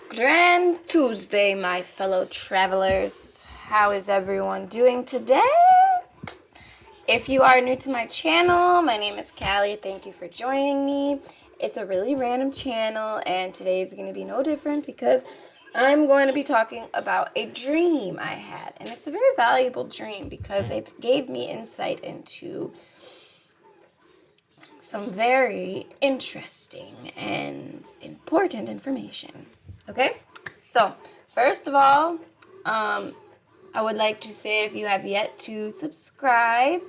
Grand Tuesday, my fellow travelers. How is everyone doing today? If you are new to my channel, my name is Callie. Thank you for joining me. It's a really random channel, and today is going to be no different because I'm going to be talking about a dream I had. And it's a very valuable dream because it gave me insight into some very interesting and important information. Okay? So, first of all, I would like to say if you have yet to subscribe,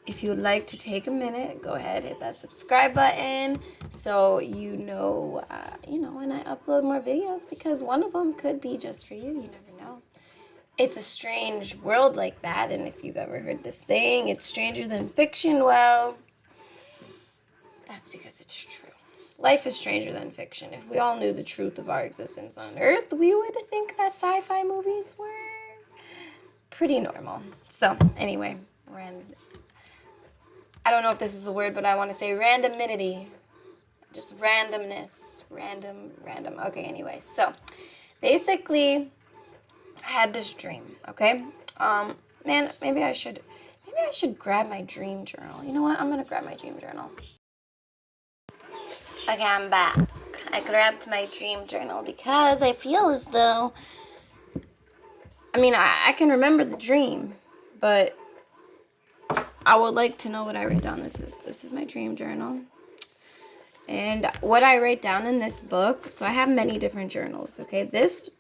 if you would like to take a minute, go ahead, hit that subscribe button so you know when I upload more videos, because one of them could be just for you. You never know. It's a strange world like that, and if you've ever heard this saying, it's stranger than fiction, well, that's because it's true. Life is stranger than fiction. If we all knew the truth of our existence on Earth, we would think that sci-fi movies were pretty normal. So, anyway, I don't know if this is a word, but I want to say randomity. Just randomness. Random. Okay, anyway. So, basically, I had this dream, okay? Man, maybe I should grab my dream journal. You know what? I'm going to grab my dream journal. Okay, I'm back. I grabbed my dream journal because I feel as though, I can remember the dream, but I would like to know what I write down. This is my dream journal. And what I write down in this book, so I have many different journals, okay? This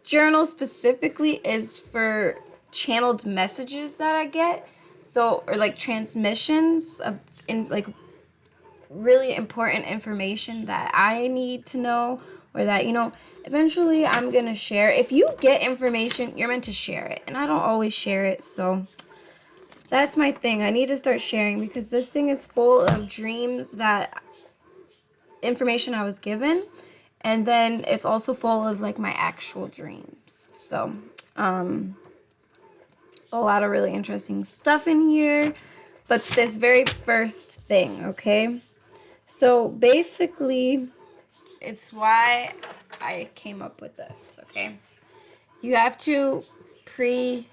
journal specifically is for channeled messages that I get. So, or like transmissions of really important information that I need to know, or that, eventually I'm going to share. If you get information, you're meant to share it. And I don't always share it, so that's my thing. I need to start sharing because this thing is full of dreams, that information I was given. And then it's also full of like my actual dreams. So, a lot of really interesting stuff in here. But this very first thing, okay? So basically, it's why I came up with this, okay? You have to pretend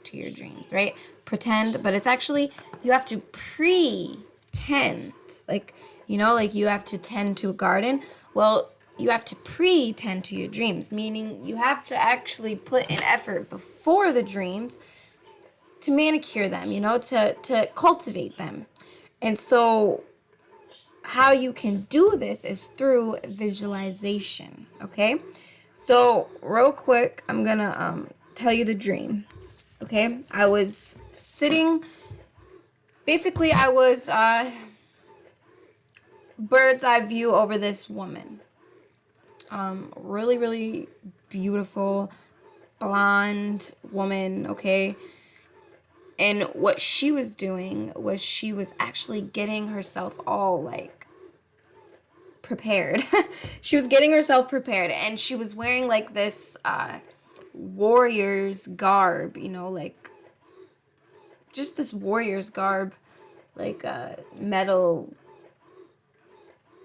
to your dreams, right? Pretend, but it's actually, you have to pretend. Like you have to tend to a garden. Well, you have to pretend to your dreams, meaning you have to actually put in effort before the dreams to manicure them, to cultivate them. And so how you can do this is through visualization, okay? So real quick, I'm going to tell you the dream, okay? I was sitting, basically I was bird's eye view over this woman. Really, really beautiful, blonde woman, okay? And what she was doing was she was actually getting herself all like prepared. She was getting herself prepared, and she was wearing like this warrior's garb, like just this warrior's garb, like metal,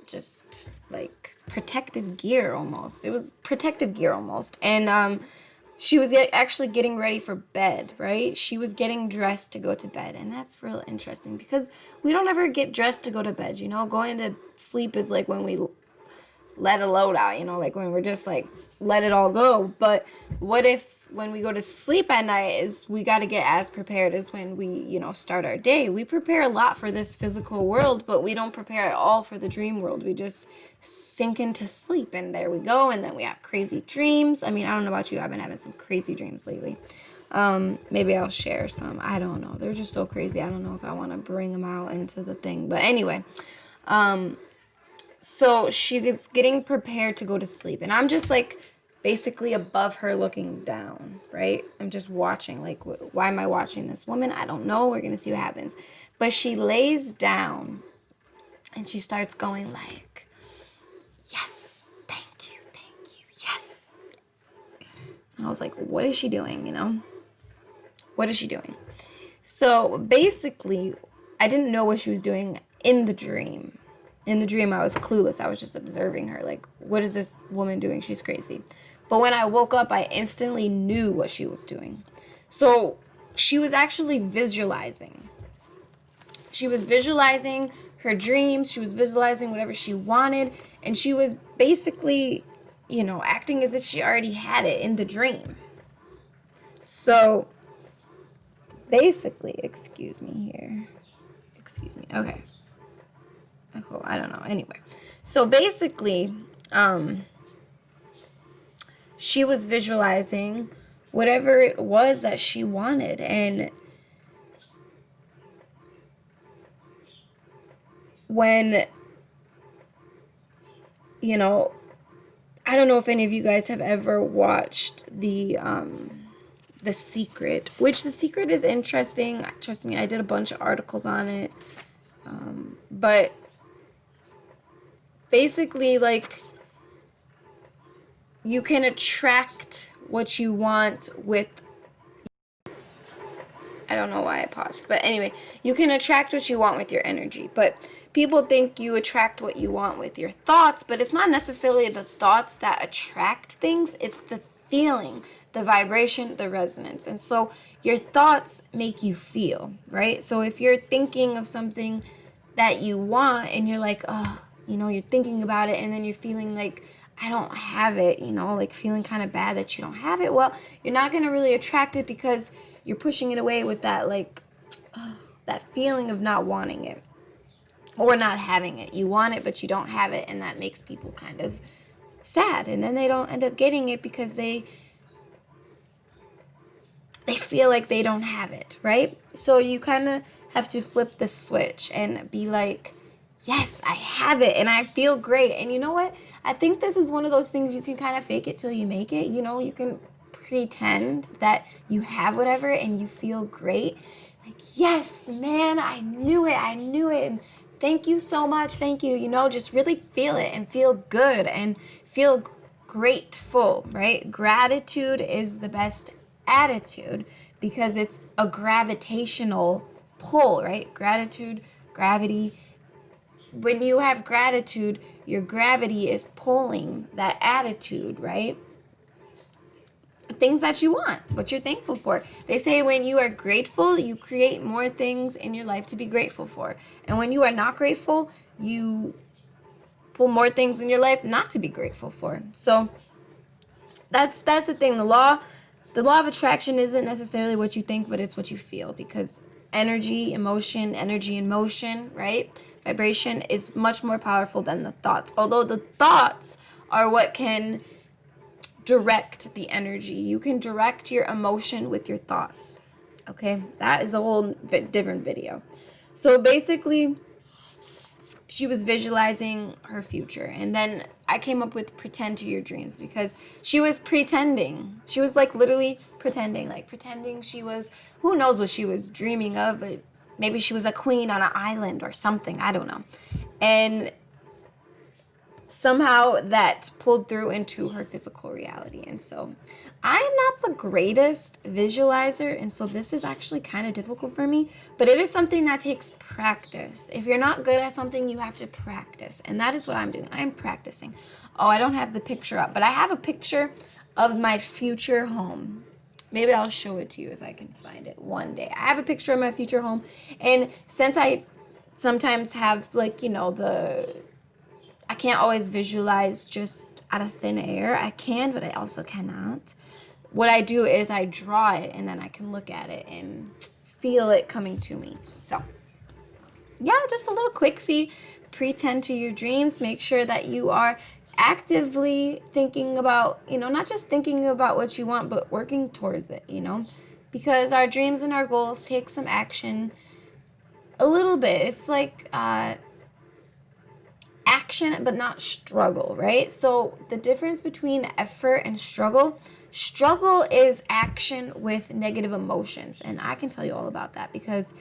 just like protective gear almost. It was protective gear almost. And she was actually getting ready for bed, right? She was getting dressed to go to bed. And that's real interesting because we don't ever get dressed to go to bed, Going to sleep is like when we let a load out, like when we're just like, let it all go. But what if when we go to sleep at night is we got to get as prepared as when we, start our day. We prepare a lot for this physical world, but we don't prepare at all for the dream world. We just sink into sleep, and there we go. And then we have crazy dreams. I don't know about you. I've been having some crazy dreams lately. Maybe I'll share some. I don't know. They're just so crazy. I don't know if I want to bring them out into the thing. But anyway, so she was getting prepared to go to sleep. And I'm just like basically above her looking down, right? I'm just watching. Like, why am I watching this woman? I don't know. We're going to see what happens. But she lays down and she starts going like, yes, thank you, yes. And I was like, what is she doing, What is she doing? So basically, I didn't know what she was doing in the dream. In the dream, I was clueless. I was just observing her. Like, what is this woman doing? She's crazy. But when I woke up, I instantly knew what she was doing. So she was actually visualizing. She was visualizing her dreams. She was visualizing whatever she wanted. And she was basically, acting as if she already had it in the dream. So basically, excuse me here. Excuse me. Okay. I don't know. Anyway. So basically, she was visualizing whatever it was that she wanted. And when, I don't know if any of you guys have ever watched The Secret, which The Secret is interesting. Trust me, I did a bunch of articles on it. But basically, like, you can attract what you want with, I don't know why I paused, but anyway, you can attract what you want with your energy. But people think you attract what you want with your thoughts, but it's not necessarily the thoughts that attract things, it's the feeling, the vibration, the resonance. And so your thoughts make you feel, right? So if you're thinking of something that you want and you're like, oh, you're thinking about it and then you're feeling like, I don't have it, like feeling kind of bad that you don't have it, well, you're not going to really attract it because you're pushing it away with that, like, that feeling of not wanting it or not having it. You want it, but you don't have it, and that makes people kind of sad, and then they don't end up getting it because they feel like they don't have it, right? So you kind of have to flip the switch and be like, yes, I have it, and I feel great. And you know what? I think this is one of those things you can kind of fake it till you make it. You can pretend that you have whatever and you feel great. Like, yes, man, I knew it, and thank you so much, thank you. Just really feel it and feel good and feel grateful, right? Gratitude is the best attitude because it's a gravitational pull, right? Gratitude, gravity. When you have gratitude, your gravity is pulling that attitude, right? Things that you want, what you're thankful for. They say when you are grateful, you create more things in your life to be grateful for. And when you are not grateful, you pull more things in your life not to be grateful for. So that's the thing. The law of attraction isn't necessarily what you think, but it's what you feel, because energy in motion, right? Vibration is much more powerful than the thoughts. Although the thoughts are what can direct the energy. You can direct your emotion with your thoughts. Okay? That is a whole different video. So basically, she was visualizing her future. And then I came up with pretend to your dreams, because she was pretending. She was like literally pretending she was, who knows what she was dreaming of, but maybe she was a queen on an island or something. I don't know. And somehow that pulled through into her physical reality. And so I am not the greatest visualizer, and so this is actually kind of difficult for me, but it is something that takes practice. If you're not good at something, you have to practice, and that is what I'm doing. I'm practicing. Oh, I don't have the picture up, but I have a picture of my future home. Maybe I'll show it to you if I can find it one day. I have a picture of my future home, and since I sometimes have, like, I can't always visualize just out of thin air. I can, but I also cannot. What I do is I draw it, and then I can look at it and feel it coming to me. So, yeah, just a little quickie. Pretend to your dreams. Make sure that you are actively thinking about, not just thinking about what you want, but working towards it, because our dreams and our goals take some action a little bit. It's like, action but not struggle, right? So the difference between effort and struggle is action with negative emotions, and I can tell you all about that, because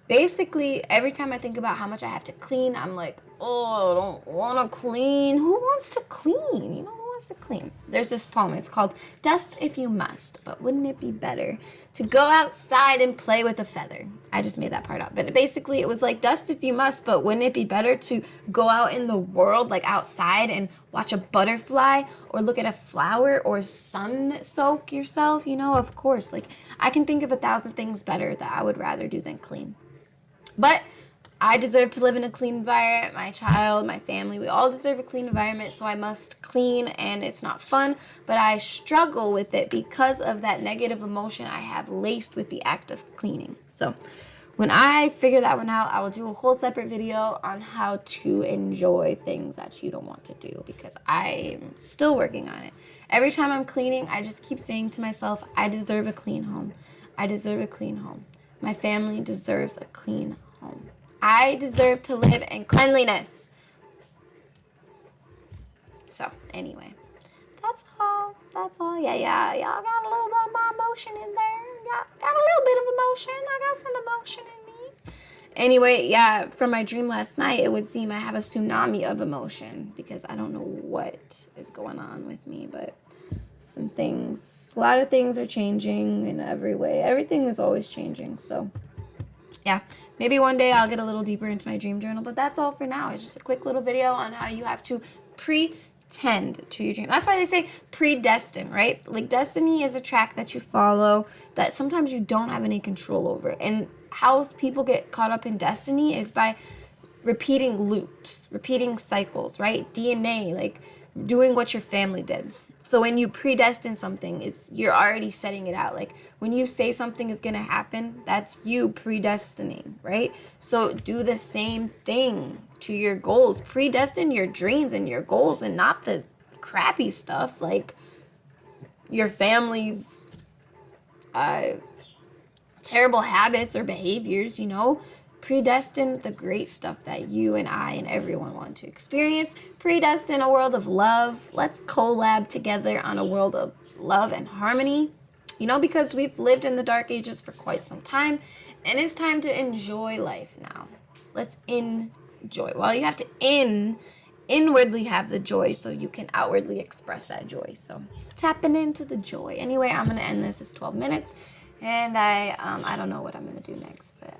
basically every time I think about how much I have to clean, I'm like, oh, I don't want to clean. Who wants to clean? Who wants to clean? There's this poem. It's called Dust If You Must, but wouldn't it be better to go outside and play with a feather? I just made that part up. But basically it was like, dust if you must, but wouldn't it be better to go out in the world, like outside, and watch a butterfly or look at a flower or sun soak yourself? You know, of course. Like, I can think of 1,000 things better that I would rather do than clean. But I deserve to live in a clean environment. My child, my family, we all deserve a clean environment, so I must clean, and it's not fun, but I struggle with it because of that negative emotion I have laced with the act of cleaning. So when I figure that one out, I will do a whole separate video on how to enjoy things that you don't want to do, because I'm still working on it. Every time I'm cleaning, I just keep saying to myself, I deserve a clean home. I deserve a clean home. My family deserves a clean home. I deserve to live in cleanliness. So, anyway, that's all. That's all. Yeah. Y'all got a little bit of my emotion in there. Got a little bit of emotion. I got some emotion in me. Anyway, yeah, from my dream last night, it would seem I have a tsunami of emotion because I don't know what is going on with me, but a lot of things are changing in every way. Everything is always changing, so yeah, maybe one day I'll get a little deeper into my dream journal, but that's all for now. It's just a quick little video on how you have to pretend to your dream. That's why they say predestined, right? Like, destiny is a track that you follow that sometimes you don't have any control over. And how people get caught up in destiny is by repeating loops, repeating cycles, right? DNA, like doing what your family did. So when you predestine something, you're already setting it out. Like, when you say something is going to happen, that's you predestining, right? So do the same thing to your goals. Predestine your dreams and your goals, and not the crappy stuff like your family's terrible habits or behaviors, you know. Predestine the great stuff that you and I and everyone want to experience. Predestine a world of love. Let's collab together on a world of love and harmony. You know, because we've lived in the dark ages for quite some time, and it's time to enjoy life now. Let's enjoy. Well, you have to inwardly have the joy so you can outwardly express that joy. So tapping into the joy. Anyway, I'm gonna end this. It's 12 minutes, and I don't know what I'm gonna do next, but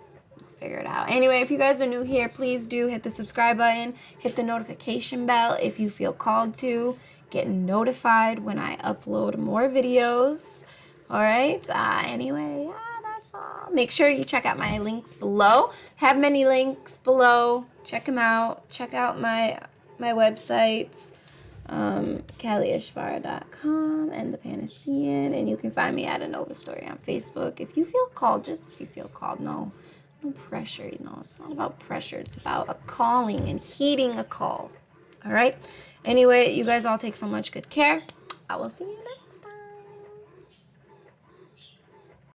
figure it out. Anyway, if you guys are new here, please do hit the subscribe button, hit the notification bell if you feel called to get notified when I upload more videos. All right. Anyway, yeah, that's all. Make sure you check out my links below. Have many links below. Check them out. Check out my websites, Kaliishvara.com and the Panaceian, and you can find me at Anova Story on Facebook. If you feel called, just if you feel called, no pressure, you know. It's not about pressure. It's about a calling and heeding a call. All right. Anyway, you guys all take so much good care. I will see you next time.